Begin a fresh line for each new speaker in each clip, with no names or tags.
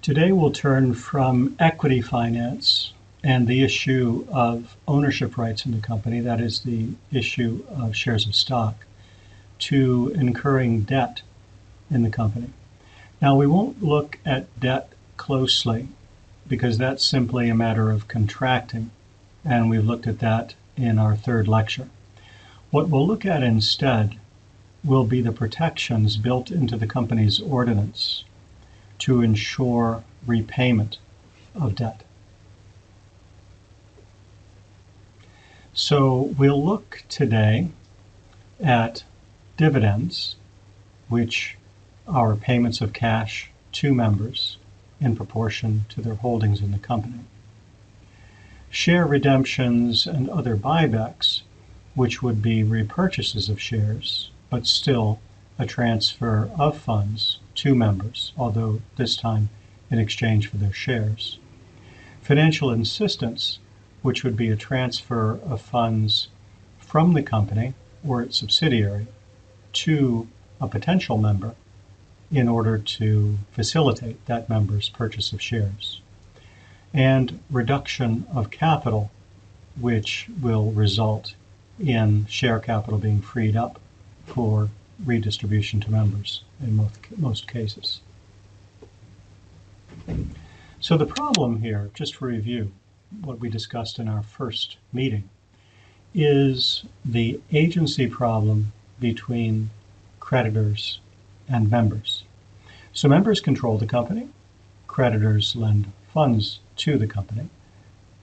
Today we'll turn from equity finance and the issue of ownership rights in the company, that is the issue of shares of stock, to incurring debt in the company. Now we won't look at debt closely because that's simply a matter of contracting, and we've looked at that in our third lecture. What we'll look at instead will be the protections built into the company's ordinance to ensure repayment of debt. So we'll look today at dividends, which are payments of cash to members in proportion to their holdings in the company. Share redemptions and other buybacks, which would be repurchases of shares, but still a transfer of funds to members, although this time in exchange for their shares. Financial assistance, which would be a transfer of funds from the company or its subsidiary to a potential member in order to facilitate that member's purchase of shares. And reduction of capital, which will result in share capital being freed up for redistribution to members in most cases. So the problem here, just for review, what we discussed in our first meeting, is the agency problem between creditors and members. So members control the company, creditors lend funds to the company,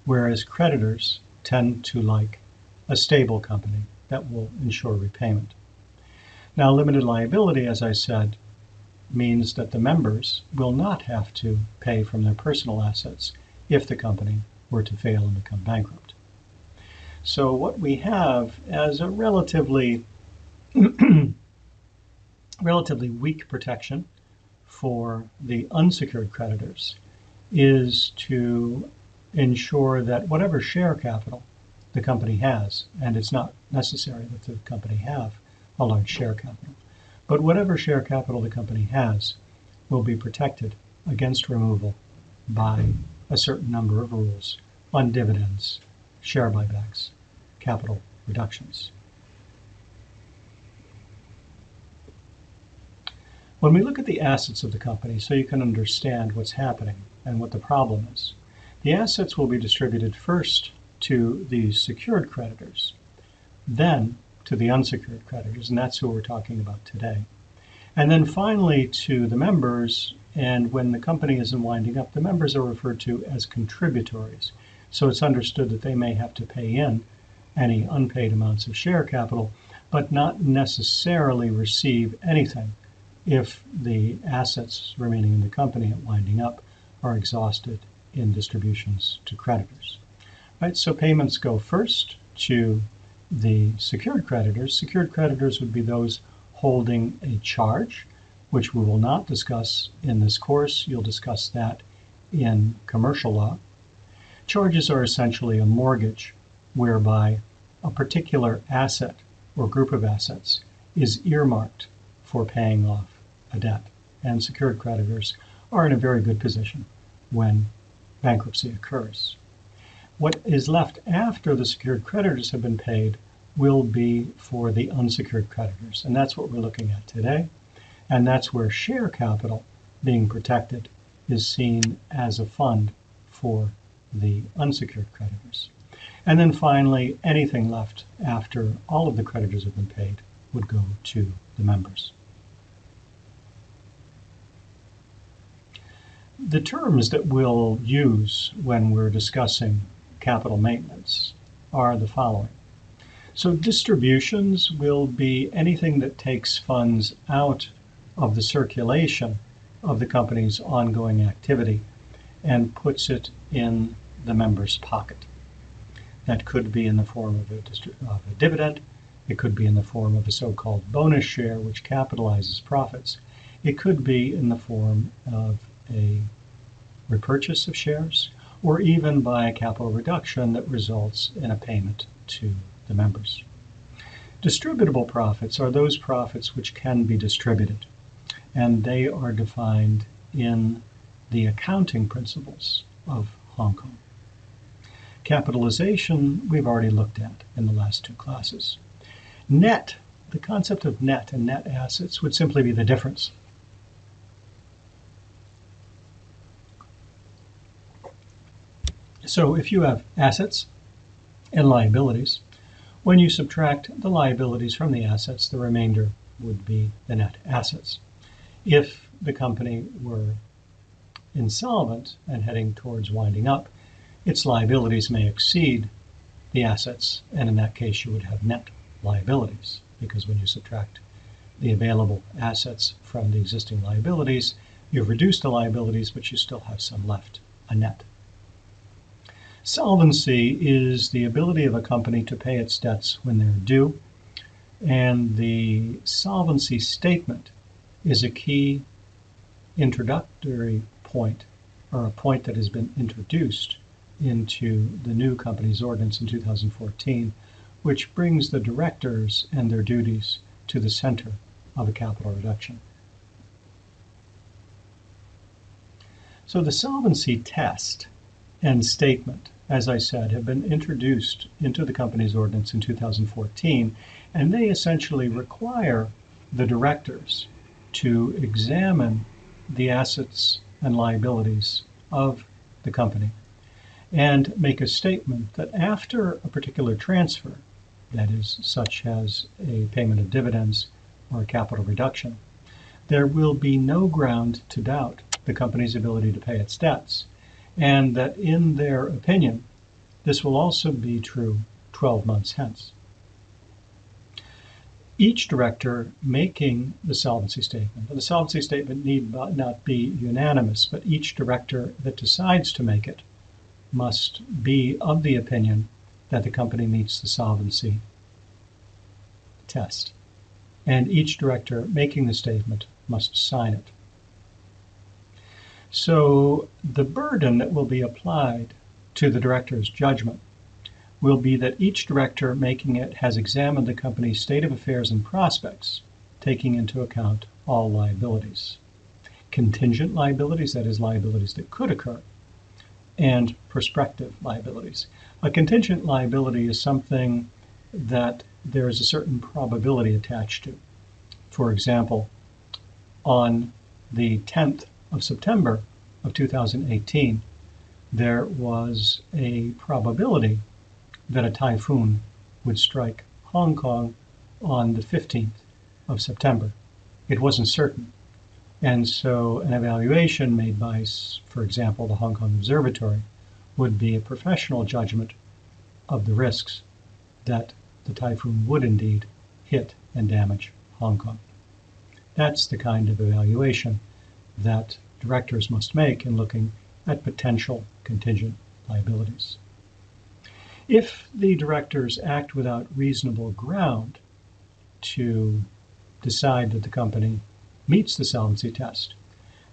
whereas creditors tend to like a stable company that will ensure repayment. Now, limited liability, as I said, means that the members will not have to pay from their personal assets if the company were to fail and become bankrupt. So what we have as a relatively weak protection for the unsecured creditors is to ensure that whatever share capital the company has, and it's not necessary that the company have a large share capital, but whatever share capital the company has will be protected against removal by a certain number of rules on dividends, share buybacks, capital reductions. When we look at the assets of the company, so you can understand what's happening and what the problem is, the assets will be distributed first to the secured creditors, then to the unsecured creditors, and that's who we're talking about today. And then finally to the members, and when the company isn't winding up, the members are referred to as contributories. So it's understood that they may have to pay in any unpaid amounts of share capital, but not necessarily receive anything if the assets remaining in the company at winding up are exhausted in distributions to creditors. Right? So payments go first to the secured creditors. Secured creditors would be those holding a charge, which we will not discuss in this course. You'll discuss that in commercial law. Charges are essentially a mortgage whereby a particular asset or group of assets is earmarked for paying off a debt, and secured creditors are in a very good position when bankruptcy occurs. What is left after the secured creditors have been paid will be for the unsecured creditors, and that's what we're looking at today, and that's where share capital being protected is seen as a fund for the unsecured creditors. And then finally, anything left after all of the creditors have been paid would go to the members. The terms that we'll use when we're discussing capital maintenance are the following. So distributions will be anything that takes funds out of the circulation of the company's ongoing activity and puts it in the member's pocket. That could be in the form of a dividend. It could be in the form of a so-called bonus share, which capitalizes profits. It could be in the form of a repurchase of shares, or even by a capital reduction that results in a payment to the members. Distributable profits are those profits which can be distributed, and they are defined in the accounting principles of Hong Kong. Capitalization we've already looked at in the last two classes. Net, the concept of net and net assets would simply be the difference. So if you have assets and liabilities, when you subtract the liabilities from the assets, the remainder would be the net assets. If the company were insolvent and heading towards winding up, its liabilities may exceed the assets, and in that case you would have net liabilities, because when you subtract the available assets from the existing liabilities, you've reduced the liabilities, but you still have some left, a net. Solvency is the ability of a company to pay its debts when they're due, and the solvency statement is a key introductory point, or a point that has been introduced into the new company's ordinance in 2014, which brings the directors and their duties to the center of a capital reduction. So the solvency test and statement, as I said, have been introduced into the company's ordinance in 2014, and they essentially require the directors to examine the assets and liabilities of the company and make a statement that after a particular transfer, that is, such as a payment of dividends or a capital reduction, there will be no ground to doubt the company's ability to pay its debts, and that in their opinion, this will also be true 12 months hence. Each director making the solvency statement, and the solvency statement need not be unanimous, but each director that decides to make it must be of the opinion that the company meets the solvency test. And each director making the statement must sign it. So the burden that will be applied to the director's judgment will be that each director making it has examined the company's state of affairs and prospects, taking into account all liabilities. Contingent liabilities, that is, liabilities that could occur, and prospective liabilities. A contingent liability is something that there is a certain probability attached to. For example, on the 10th of September of 2018, there was a probability that a typhoon would strike Hong Kong on the 15th of September. It wasn't certain. And so an evaluation made by, for example, the Hong Kong Observatory would be a professional judgment of the risks that the typhoon would indeed hit and damage Hong Kong. That's the kind of evaluation that directors must make in looking at potential contingent liabilities. If the directors act without reasonable ground to decide that the company meets the solvency test,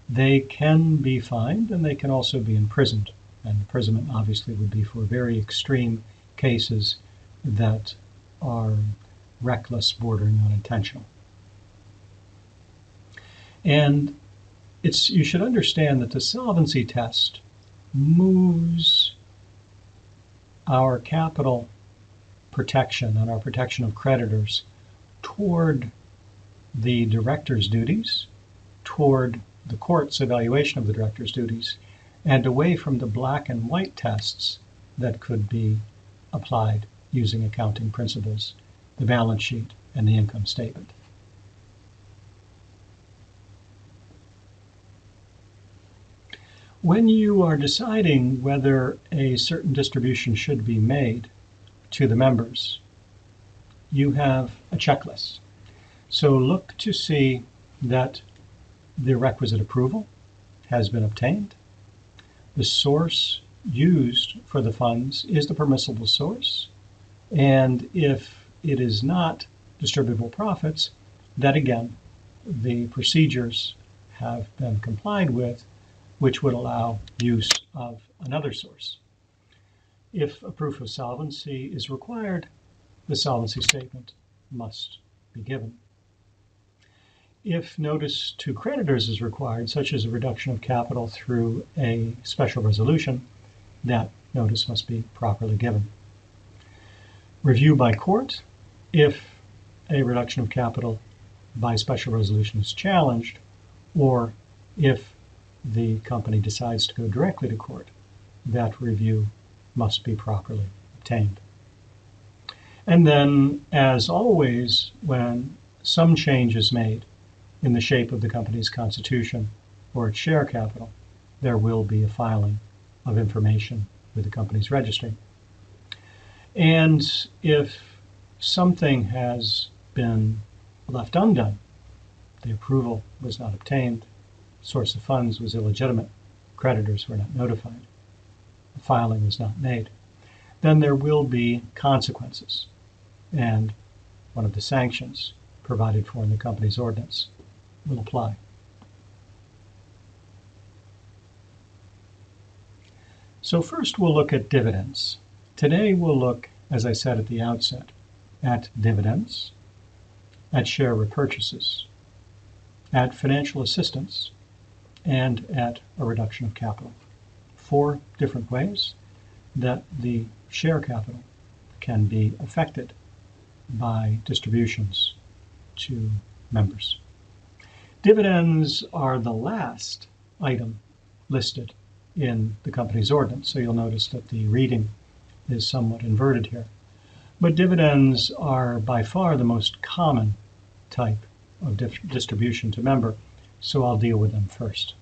they can be fined and they can also be imprisoned. And imprisonment obviously would be for very extreme cases that are reckless, bordering on intentional. And you should understand that the solvency test moves our capital protection and our protection of creditors toward the director's duties, toward the court's evaluation of the director's duties, and away from the black and white tests that could be applied using accounting principles, the balance sheet, and the income statement. When you are deciding whether a certain distribution should be made to the members, you have a checklist. So look to see that the requisite approval has been obtained. The source used for the funds is the permissible source. And if it is not distributable profits, that again, the procedures have been complied with, which would allow use of another source. If a proof of solvency is required, the solvency statement must be given. if notice to creditors is required, such as a reduction of capital through a special resolution, that notice must be properly given. Review by court. If a reduction of capital by special resolution is challenged, or if the company decides to go directly to court, that review must be properly obtained. And then, as always, when some change is made in the shape of the company's constitution or its share capital, there will be a filing of information with the company's registry. And if something has been left undone, the approval was not obtained, source of funds was illegitimate, creditors were not notified, the filing was not made, then there will be consequences. And one of the sanctions provided for in the company's ordinance will apply. So first we'll look at dividends. Today we'll look, as I said at the outset, at dividends, at share repurchases, at financial assistance, and at a reduction of capital. 4 different ways that the share capital can be affected by distributions to members. Dividends are the last item listed in the company's ordinance, so you'll notice that the reading is somewhat inverted here. But dividends are by far the most common type of distribution to member, so I'll deal with them first.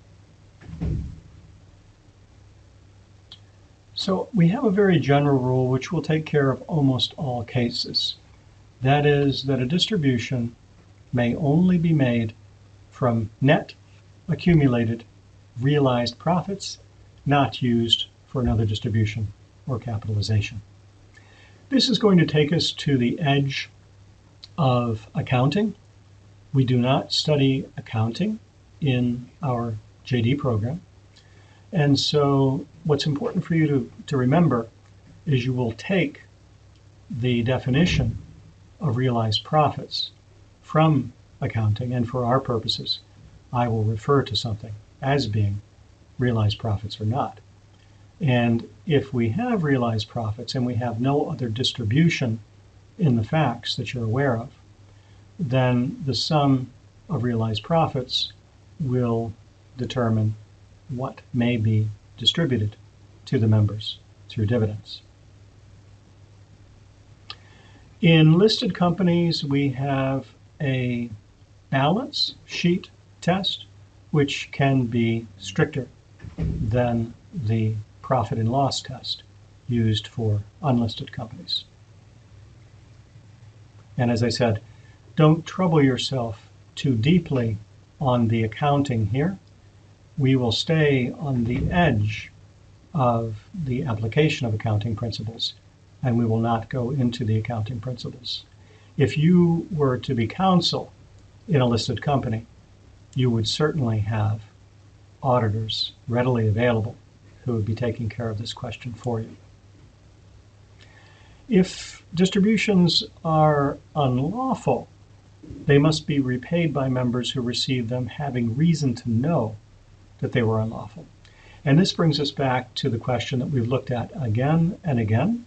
So we have a very general rule which will take care of almost all cases. That is that a distribution may only be made from net accumulated realized profits not used for another distribution or capitalization. This is going to take us to the edge of accounting. We do not study accounting in our JD program. And so what's important for you to remember is you will take the definition of realized profits from accounting, and for our purposes, I will refer to something as being realized profits or not. And if we have realized profits and we have no other distribution in the facts that you're aware of, then the sum of realized profits will determine what may be distributed to the members through dividends. In listed companies, we have a balance sheet test, which can be stricter than the profit and loss test used for unlisted companies. And as I said, don't trouble yourself too deeply on the accounting here. We will stay on the edge of the application of accounting principles, and we will not go into the accounting principles. If you were to be counsel in a listed company, you would certainly have auditors readily available who would be taking care of this question for you. If distributions are unlawful, they must be repaid by members who receive them having reason to know that they were unlawful. And this brings us back to the question that we've looked at again and again,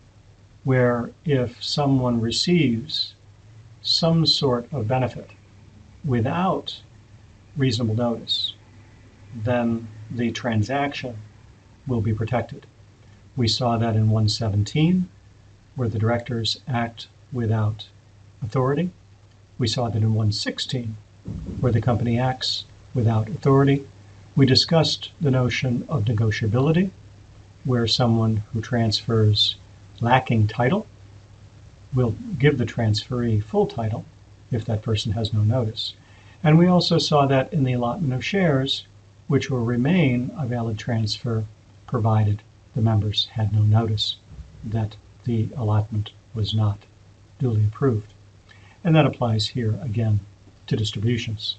where if someone receives some sort of benefit without reasonable notice, then the transaction will be protected. We saw that in 117, where the directors act without authority. We saw that in 116, where the company acts without authority. We discussed the notion of negotiability, where someone who transfers lacking title will give the transferee full title if that person has no notice. And we also saw that in the allotment of shares, which will remain a valid transfer provided the members had no notice that the allotment was not duly approved. And that applies here again to distributions.